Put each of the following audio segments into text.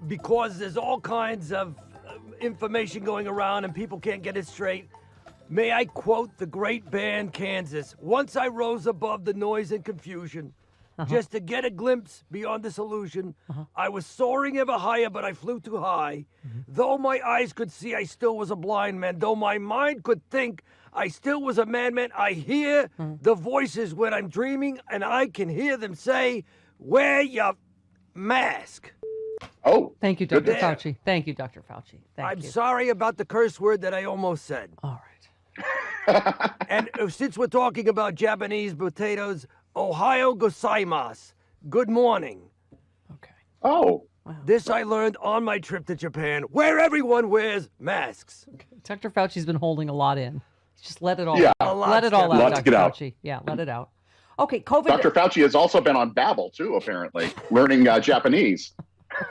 Because there's all kinds of information going around and people can't get it straight, may I quote the great band Kansas? Once I rose above the noise and confusion, just to get a glimpse beyond this illusion. I was soaring ever higher, but I flew too high. Though my eyes could see, I still was a blind man. Though my mind could think, I still was a madman. I hear the voices when I'm dreaming, and I can hear them say, wear your mask. Oh, thank you, Dr. Fauci. Thank you, Dr. Fauci. I'm sorry about the curse word that I almost said. All right. And since we're talking about Japanese potatoes, Ohayo gozaimasu. Good morning. Okay. Oh. Wow. This I learned on my trip to Japan, where everyone wears masks. Okay. Dr. Fauci's been holding a lot in. Just let it all Yeah. out. Let it all out, Lot to Dr. get out. Fauci. Yeah, let it out. Okay, COVID. Dr. Fauci has also been on Babbel, too, apparently, learning Japanese.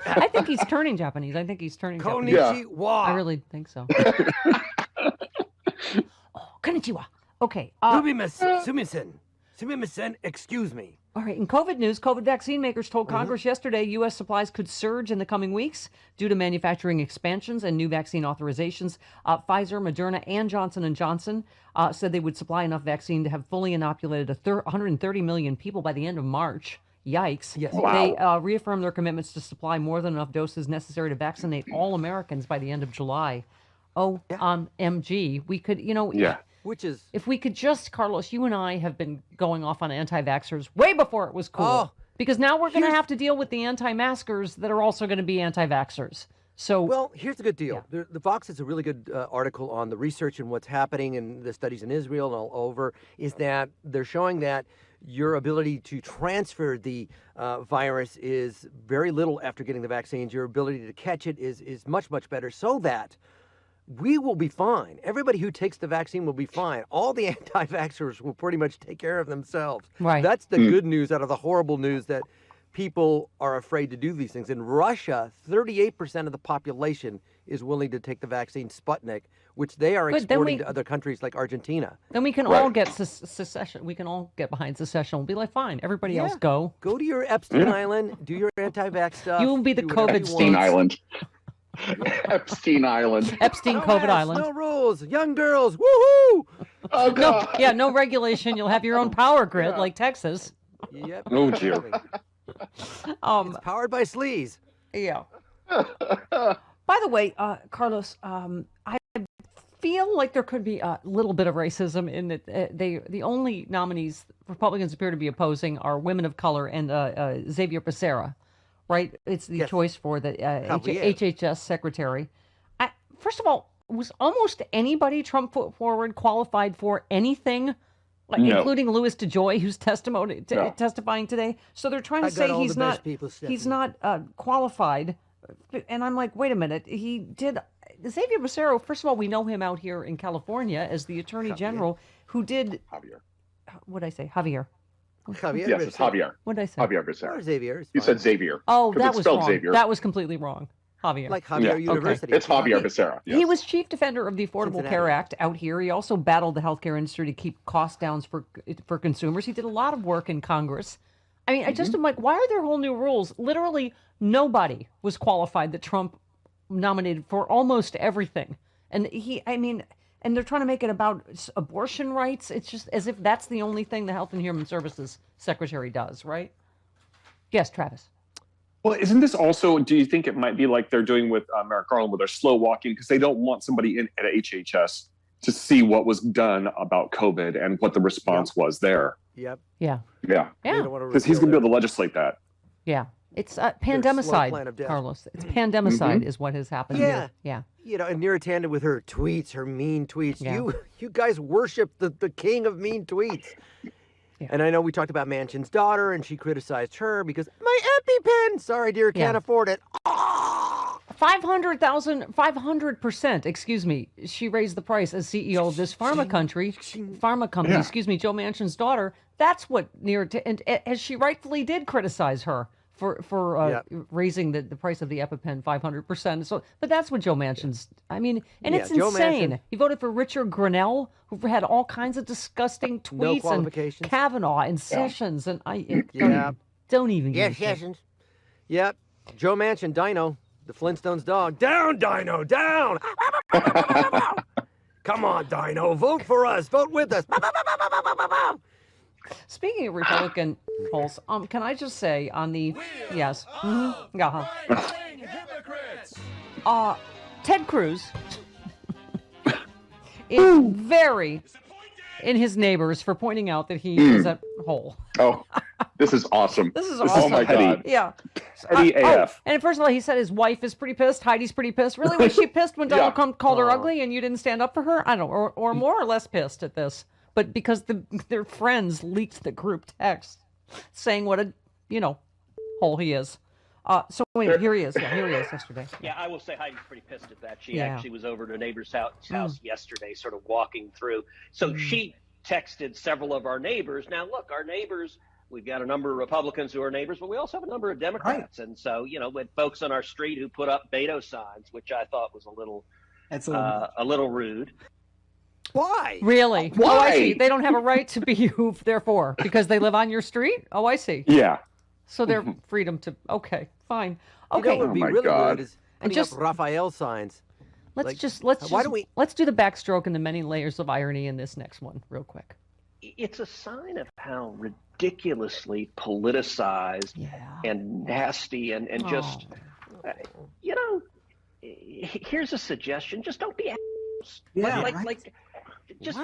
I think he's turning Japanese. I think he's turning Japanese. Konnichiwa. I really think so. Konnichiwa. Okay. Sumimisen, excuse me. All right. In COVID news, COVID vaccine makers told Congress yesterday U.S. supplies could surge in the coming weeks due to manufacturing expansions and new vaccine authorizations. Pfizer, Moderna, and Johnson & Johnson said they would supply enough vaccine to have fully inoculated 130 million people by the end of March. Yikes. Yes. Wow. They reaffirmed their commitments to supply more than enough doses necessary to vaccinate all Americans by the end of July. OMG. We could, Which is... if we could just, Carlos, you and I have been going off on anti-vaxxers way before it was cool. Oh, because now we're going to have to deal with the anti-maskers that are also going to be anti-vaxxers. So, well, here's the good deal. The Vox has a really good article on the research and what's happening and the studies in Israel and all over, is that they're showing that your ability to transfer the virus is very little after getting the vaccines. Your ability to catch it is much, much better, so that we will be fine. Everybody who takes the vaccine will be fine. All the anti-vaxxers will pretty much take care of themselves. Right. That's the good news out of the horrible news that people are afraid to do these things. In Russia, 38% of the population is willing to take the vaccine Sputnik, which they are exporting to other countries like Argentina. Then we can all get secession. We can all get behind secession. We'll be like, fine, everybody else go. Go to your Epstein Island, do your anti-vax stuff. You will be the COVID Epstein Island. Epstein Island. Epstein COVID Island. No rules. Young girls. Woohoo! Oh, God. No regulation. You'll have your own power grid like Texas. Yep. Oh, dear. It's powered by sleaze. Yeah. By the way, Carlos, I feel like there could be a little bit of racism in that the only nominees Republicans appear to be opposing are women of color and Xavier Becerra, right? It's the choice for the HHS secretary. First of all, was almost anybody Trump put forward qualified for anything? Like, including Louis DeJoy, who's testifying today. So they're trying to say he's not qualified. And I'm like, wait a minute. He did. Xavier Becerra, first of all, we know him out here in California as the Attorney General who did. Javier. What did I say? Javier. Yes, it's Javier. What did I say? Javier Becerra. Or Xavier. You said Xavier. Oh, that was wrong. Xavier. That was completely wrong. Javier. Like Javier University. It's Javier Becerra. Yes. He was chief defender of the Affordable Care Act out here. He also battled the healthcare industry to keep costs down for consumers. He did a lot of work in Congress. I mean, I just am like, why are there whole new rules? Literally nobody was qualified that Trump nominated for almost everything. And and they're trying to make it about abortion rights. It's just as if that's the only thing the Health and Human Services Secretary does, right? Yes, Travis. Well, isn't this also, do you think it might be like they're doing with Merrick Garland, where they're slow walking because they don't want somebody in at HHS to see what was done about COVID and what the response was there? Yep. Yeah. Yeah. Yeah. Because he's going to be able to legislate that. Yeah. It's pandemicide, Carlos. It's pandemicide is what has happened here. Yeah. And Neera with her tweets, her mean tweets. Yeah. You guys worship the king of mean tweets. Yeah. And I know we talked about Manchin's daughter, and she criticized her because my EpiPen. Sorry, dear, can't afford it. 500%, excuse me. She raised the price as CEO of this pharma company, Yeah. excuse me, Joe Manchin's daughter. That's what and as she rightfully did criticize her for raising the price of the EpiPen 500%. So, but that's what Joe Manchin's, I mean, and it's Joe insane. Manchin. He voted for Richard Grenell, who had all kinds of disgusting tweets, No and qualifications. Kavanaugh and Sessions, and don't even get Sessions. Yep. Joe Manchin, Dino, the Flintstones dog. Down, Dino, down! Come on, Dino, vote for us, vote with us. Speaking of Republican polls, can I just say on the yes, Ted Cruz is very in his neighbors for pointing out that he is a hole. Oh, this is awesome. This is Oh awesome. my God. Yeah. Petty AF. And first of all, he said his wife is pretty pissed. Heidi's pretty pissed. Really, was she pissed when Donald Trump called her ugly and you didn't stand up for her? I don't know, or more or less pissed at this. But because their friends leaked the group text saying what a, hole he is. So anyway, here he is. Yeah, here he is yesterday. Yeah, I will say Heidi's pretty pissed at that. She Yeah. actually was over at a neighbor's house yesterday, sort of walking through. So she texted several of our neighbors. Now, look, our neighbors, we've got a number of Republicans who are neighbors, but we also have a number of Democrats. Right. And so, with folks on our street who put up Beto signs, which I thought was a little rude. Why? Really? Why? Oh, I see. They don't have a right to be who they're for because they live on your street? Oh, I see. Yeah. So their freedom to, okay, fine. Okay. You know what would be my really God. weird is And putting just- up Raphael signs. Let's Like, just why don't we- let's do the backstroke and the many layers of irony in this next one real quick. It's a sign of how ridiculously politicized and nasty and just, here's a suggestion. Just don't be assholes. Just,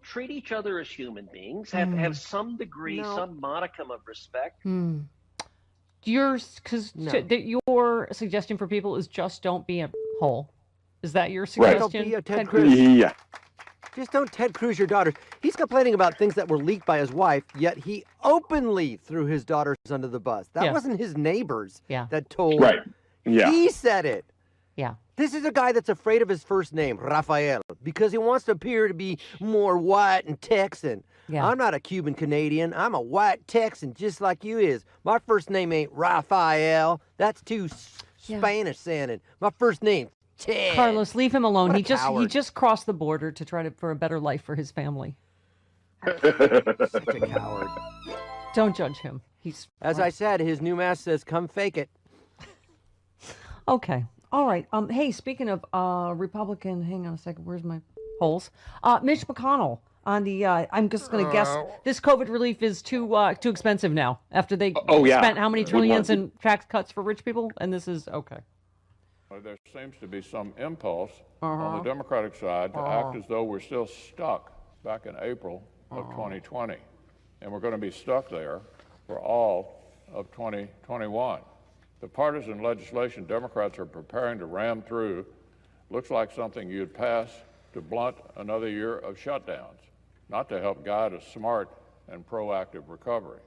treat each other as human beings. Have some degree, some modicum of respect. Your suggestion for people is just don't be a hole. Is that your suggestion? Don't be a Ted Cruz. Yeah. Just don't Ted Cruz your daughters. He's complaining about things that were leaked by his wife, yet he openly threw his daughters under the bus. That wasn't his neighbors that told Right. Yeah. He said it. Yeah. This is a guy that's afraid of his first name, Raphael, because he wants to appear to be more white and Texan. Yeah. I'm not a Cuban Canadian. I'm a white Texan just like you is. My first name ain't Raphael. That's too Spanish sounding. My first name, Ted. Carlos, leave him alone. What a He coward. just crossed the border to try for a better life for his family. Such a coward. Don't judge him. He's As I said, his new mask says, "Come fake it." okay. All right. Hey, speaking of Republican, hang on a second. Where's my polls? Mitch McConnell on the. I'm just going to guess this COVID relief is too expensive now. After they spent how many trillions in tax cuts for rich people, and this is okay. There seems to be some impulse on the Democratic side to act as though we're still stuck back in April of 2020, and we're going to be stuck there for all of 2021. The partisan legislation Democrats are preparing to ram through looks like something you'd pass to blunt another year of shutdowns, not to help guide a smart and proactive recovery.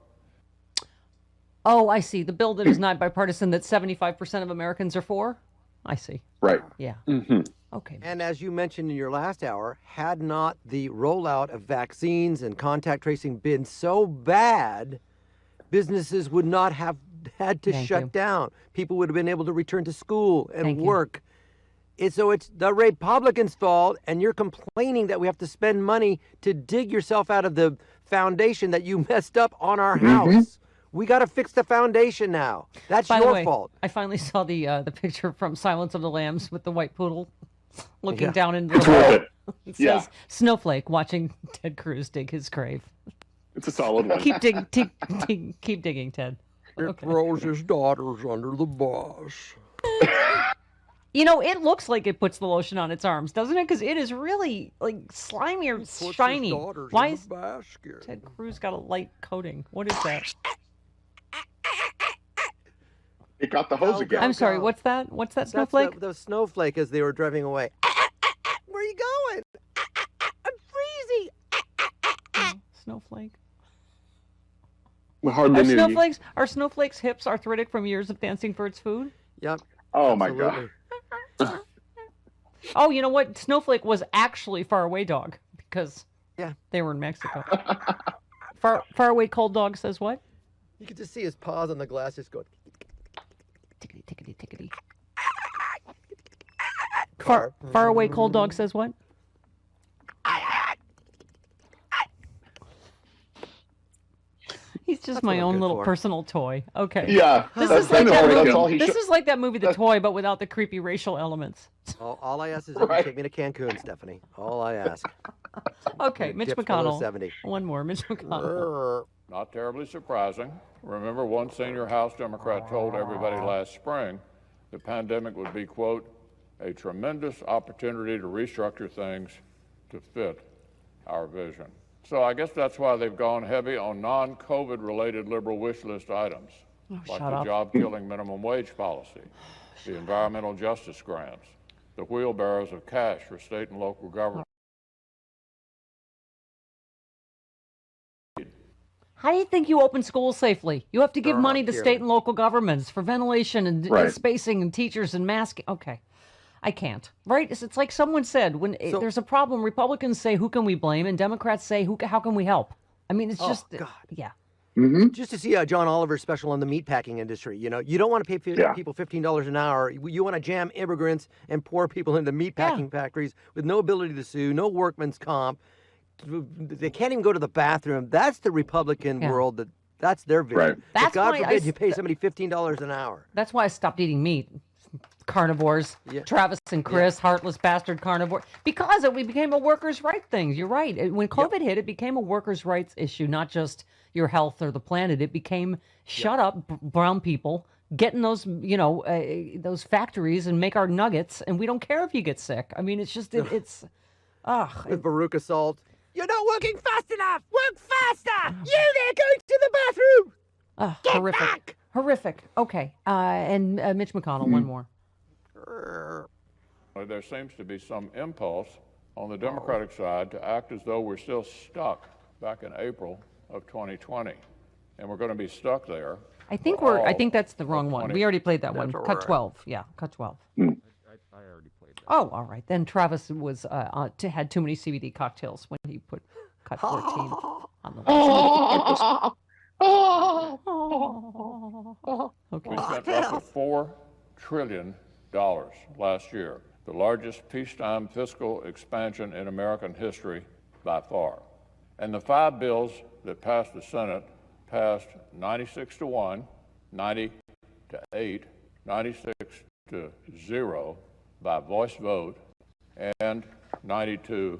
Oh, I see. The bill that is not bipartisan that 75% of Americans are for? I see. Right. Yeah. Mm-hmm. Okay. And as you mentioned in your last hour, had not the rollout of vaccines and contact tracing been so bad, businesses would not have had to shut down. People would have been able to return to school and work. So it's the Republicans' fault, and you're complaining that we have to spend money to dig yourself out of the foundation that you messed up on our house. We got to fix the foundation now. That's By the your way, fault. I finally saw the picture from Silence of the Lambs with the white poodle looking down into the worth it. It says Snowflake watching Ted Cruz dig his grave. It's a solid one. Keep digging, Ted. It throws his daughters under the bus. It looks like it puts the lotion on its arms, doesn't it? Because it is really like slimy or shiny. Why is Ted Cruz got a light coating? What is that? It got the hose again. I'm sorry. What's that? What's that snowflake? That's the snowflake as they were driving away. Where are you going? I'm freezing. Snowflake. We hardly knew you. Are snowflakes hips arthritic from years of dancing for its food? Yep. Oh my absolutely. God. Oh, you know what? Snowflake was actually Faraway Dog because they were in Mexico. Faraway Cold Dog says what? You could just see his paws on the glass just going. Tickety, tickety, tickety. Faraway Cold Dog says what? He's just my own little personal toy. Okay. Yeah. This is like that movie, The Toy, but without the creepy racial elements. All I ask is that you take me to Cancun, Stephanie. All I ask. Okay, Mitch McConnell. 70. One more, Mitch McConnell. Not terribly surprising. Remember, one senior House Democrat told everybody last spring the pandemic would be, quote, a tremendous opportunity to restructure things to fit our vision. So I guess that's why they've gone heavy on non-COVID related liberal wish list items, like the job-killing minimum wage policy, the environmental justice grants, the wheelbarrows of cash for state and local government. How do you think you open schools safely? You have to give money to state and local governments for ventilation and spacing and teachers and masking. Okay. I can't. Right? It's like someone said, when there's a problem, Republicans say, who can we blame? And Democrats say, how can we help? I mean, it's just, yeah. Mm-hmm. Just to see John Oliver's special on the meatpacking industry. You know, you don't want to pay people $15 an hour. You want to jam immigrants and poor people into meatpacking factories with no ability to sue, no workman's comp. They can't even go to the bathroom. That's the Republican world. That's their vision. Right. That's God forbid you pay somebody $15 an hour. That's why I stopped eating meat. Carnivores, Travis and Chris, heartless bastard carnivore, because it became a workers' rights thing. You're right. When COVID hit, it became a workers' rights issue, not just your health or the planet. It became shut up, brown people, get in those, those factories and make our nuggets, and we don't care if you get sick. I mean, it's just, it's. With Baruch assault. You're not working fast enough. Work faster. You there going to the bathroom. Get horrific. back. Horrific. Okay. And Mitch McConnell, one more. There seems to be some impulse on the Democratic side to act as though we're still stuck back in April of 2020. And we're going to be stuck there. I think that's the wrong one. We already played that one. Cut 12. Yeah, cut 12. I already played that. Oh, all right. Then Travis was had too many CBD cocktails when he put cut 14 on the list. Okay. We spent roughly $4 trillion last year, the largest peacetime fiscal expansion in American history by far. And the 5 bills that passed the Senate passed 96-1, 90-8, 96-0 by voice vote, and 92-6.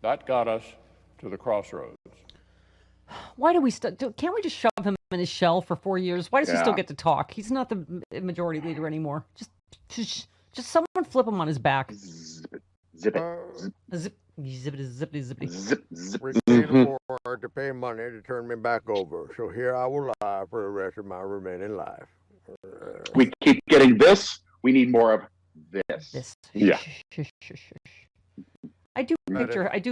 That got us to the crossroads. Why do we can't we just shove him in his shell for 4 years? Why does he still get to talk? He's not the majority leader anymore. Just someone flip him on his back. Zip it. Zippity. We can't afford to pay money to turn me back over, so here I will lie for the rest of my remaining life. We keep getting this. We need more of this. Yeah. I do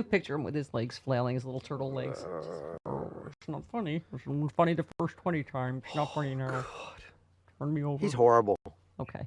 picture him with his legs flailing, his little turtle legs. It's not funny. It's funny the first 20 times. It's not funny now. Turn me over. He's horrible. Okay.